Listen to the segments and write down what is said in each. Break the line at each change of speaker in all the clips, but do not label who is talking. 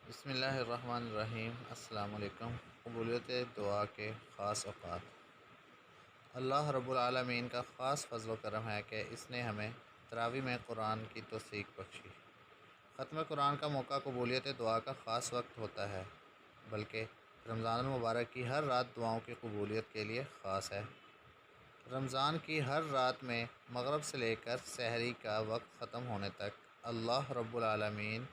بسم اللہ الرحمن الرحیم۔ السلام علیکم۔ قبولیت دعا کے خاص اوقات۔ اللہ رب العالمین کا خاص فضل و کرم ہے کہ اس نے ہمیں تراویح میں قرآن کی توثیق بخشی۔ ختم قرآن کا موقع قبولیت دعا کا خاص وقت ہوتا ہے، بلکہ رمضان المبارک کی ہر رات دعاؤں کی قبولیت کے لیے خاص ہے۔ رمضان کی ہر رات میں مغرب سے لے کر سحری کا وقت ختم ہونے تک اللہ رب العالمین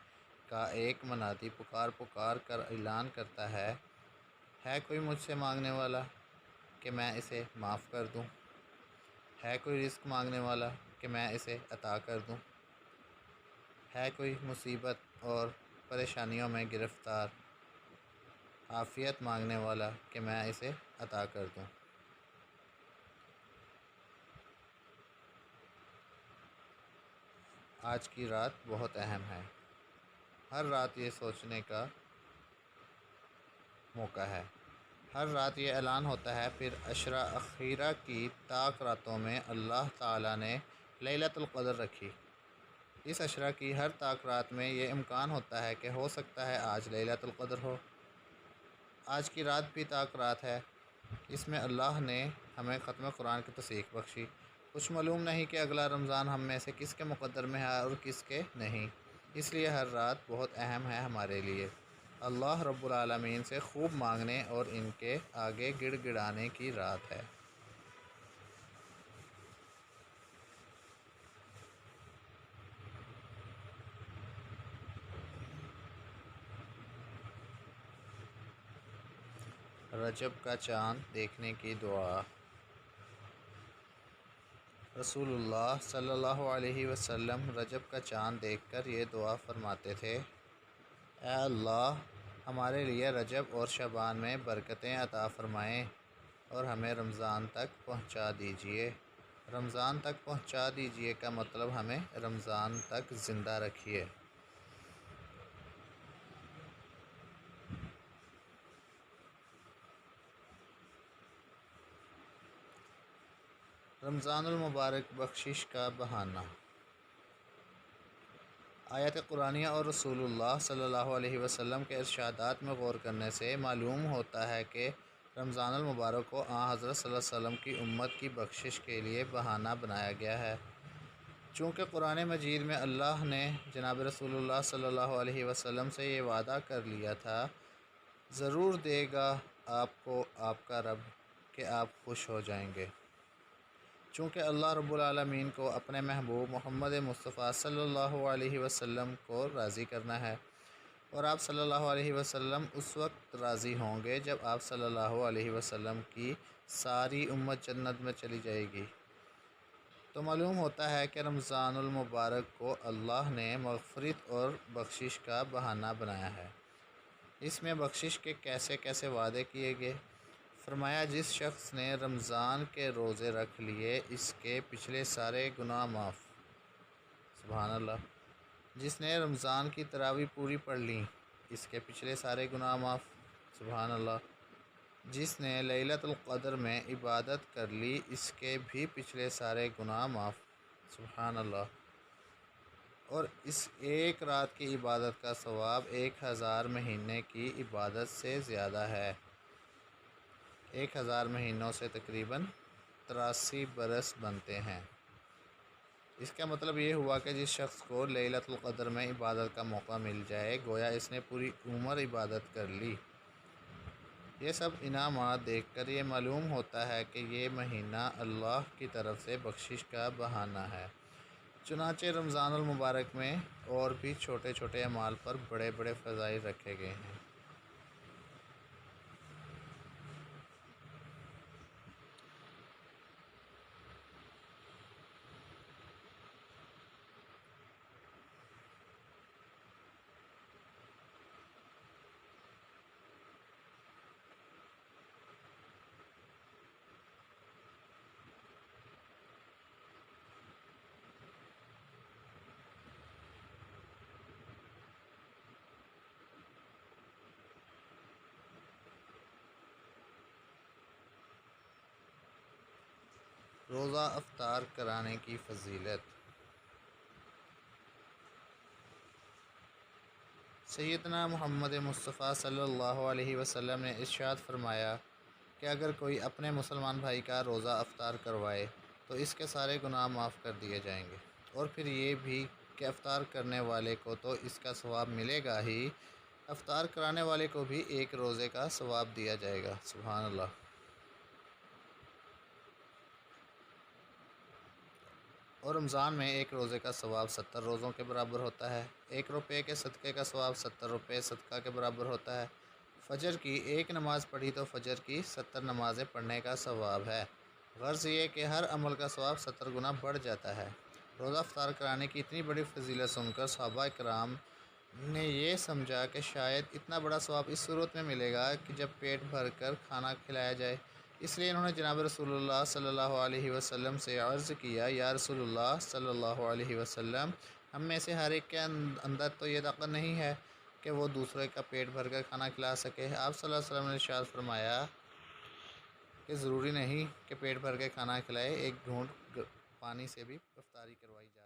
کا ایک منادی پکار کر اعلان کرتا ہے کوئی مجھ سے مانگنے والا کہ میں اسے معاف کر دوں؟ ہے کوئی رزق مانگنے والا کہ میں اسے عطا کر دوں؟ ہے کوئی مصیبت اور پریشانیوں میں گرفتار عافیت مانگنے والا کہ میں اسے عطا کر دوں؟ آج کی رات بہت اہم ہے۔ ہر رات یہ سوچنے کا موقع ہے۔ ہر رات یہ اعلان ہوتا ہے۔ پھر عشرہ اخیرہ کی طاق راتوں میں اللہ تعالیٰ نے لیلۃ القدر رکھی۔ اس عشرہ کی ہر طاق رات میں یہ امکان ہوتا ہے کہ ہو سکتا ہے آج لیلۃ القدر ہو۔ آج کی رات بھی طاق رات ہے۔ اس میں اللہ نے ہمیں ختم قرآن کی توثیق بخشی۔ کچھ معلوم نہیں کہ اگلا رمضان ہم میں سے کس کے مقدر میں ہے اور کس کے نہیں، اس لیے ہر رات بہت اہم ہے ہمارے لیے۔ اللہ رب العالمین سے خوب مانگنے اور ان کے آگے گڑ گڑانے کی رات ہے۔ رجب کا چاند دیکھنے کی دعا۔ رسول اللہ صلی اللہ علیہ وسلم رجب کا چاند دیکھ کر یہ دعا فرماتے تھے: اے اللہ، ہمارے لیے رجب اور شعبان میں برکتیں عطا فرمائیں اور ہمیں رمضان تک پہنچا دیجیے۔ رمضان تک پہنچا دیجیے کا مطلب ہمیں رمضان تک زندہ رکھیے۔ رمضان المبارک بخشش کا بہانہ۔ آیت قرآنیہ اور رسول اللہ صلی اللہ علیہ وسلم کے ارشادات میں غور کرنے سے معلوم ہوتا ہے کہ رمضان المبارک کو حضرت صلی اللہ علیہ وسلم کی امت کی بخشش کے لیے بہانہ بنایا گیا ہے۔ چونکہ قرآن مجید میں اللہ نے جناب رسول اللہ صلی اللہ علیہ وسلم سے یہ وعدہ کر لیا تھا، ضرور دے گا آپ کو آپ کا رب کہ آپ خوش ہو جائیں گے۔ چونکہ اللہ رب العالمین کو اپنے محبوب محمد مصطفیٰ صلی اللہ علیہ وسلم کو راضی کرنا ہے، اور آپ صلی اللہ علیہ وسلم اس وقت راضی ہوں گے جب آپ صلی اللہ علیہ وسلم کی ساری امت جنت میں چلی جائے گی۔ تو معلوم ہوتا ہے کہ رمضان المبارک کو اللہ نے مغفرت اور بخشش کا بہانہ بنایا ہے۔ اس میں بخشش کے کیسے کیسے وعدے کیے گئے؟ فرمایا، جس شخص نے رمضان کے روزے رکھ لیے اس کے پچھلے سارے گناہ معاف۔ سبحان اللہ۔ جس نے رمضان کی تراویح پوری پڑھ لیں اس کے پچھلے سارے گناہ معاف۔ سبحان اللہ۔ جس نے لیلۃ القدر میں عبادت کر لی اس کے بھی پچھلے سارے گناہ معاف۔ سبحان اللہ۔ اور اس ایک رات کی عبادت کا ثواب 1000 مہینے کی عبادت سے زیادہ ہے۔ 1000 مہینوں سے تقریباً 83 برس بنتے ہیں۔ اس کا مطلب یہ ہوا کہ جس شخص کو لیلۃ القدر میں عبادت کا موقع مل جائے گویا اس نے پوری عمر عبادت کر لی۔ یہ سب انعامات دیکھ کر یہ معلوم ہوتا ہے کہ یہ مہینہ اللہ کی طرف سے بخشش کا بہانہ ہے۔ چنانچہ رمضان المبارک میں اور بھی چھوٹے چھوٹے اعمال پر بڑے بڑے فضائل رکھے گئے ہیں۔ روزہ افطار کرانے کی فضیلت۔ سیدنا محمد مصطفیٰ صلی اللہ علیہ وسلم نے ارشاد فرمایا کہ اگر کوئی اپنے مسلمان بھائی کا روزہ افطار کروائے تو اس کے سارے گناہ معاف کر دیے جائیں گے، اور پھر یہ بھی کہ افطار کرنے والے کو تو اس کا ثواب ملے گا ہی، افطار کرانے والے کو بھی ایک روزے کا ثواب دیا جائے گا۔ سبحان اللہ۔ اور رمضان میں ایک روزے کا ثواب 70 روزوں کے برابر ہوتا ہے۔ 1 روپے کے صدقے کا ثواب 70 روپے صدقہ کے برابر ہوتا ہے۔ فجر کی ایک نماز پڑھی تو فجر کی 70 نمازیں پڑھنے کا ثواب ہے۔ غرض یہ کہ ہر عمل کا ثواب 70 گنا بڑھ جاتا ہے۔ روزہ افطار کرانے کی اتنی بڑی فضیلت سن کر صحابہ کرام نے یہ سمجھا کہ شاید اتنا بڑا ثواب اس صورت میں ملے گا کہ جب پیٹ بھر کر کھانا کھلایا جائے، اس لیے انہوں نے جناب رسول اللہ صلی اللہ علیہ وسلم سے عرض کیا، یا رسول اللہ صلی اللہ علیہ وسلم، ہم میں سے ہر ایک کے اندر تو یہ طاقت نہیں ہے کہ وہ دوسرے کا پیٹ بھر کر کھانا کھلا سکے۔ آپ صلی اللہ علیہ وسلم نے ارشاد فرمایا کہ ضروری نہیں کہ پیٹ بھر کے کھانا کھلائے، ایک گھونٹ پانی سے بھی افطاری کروائی جائے۔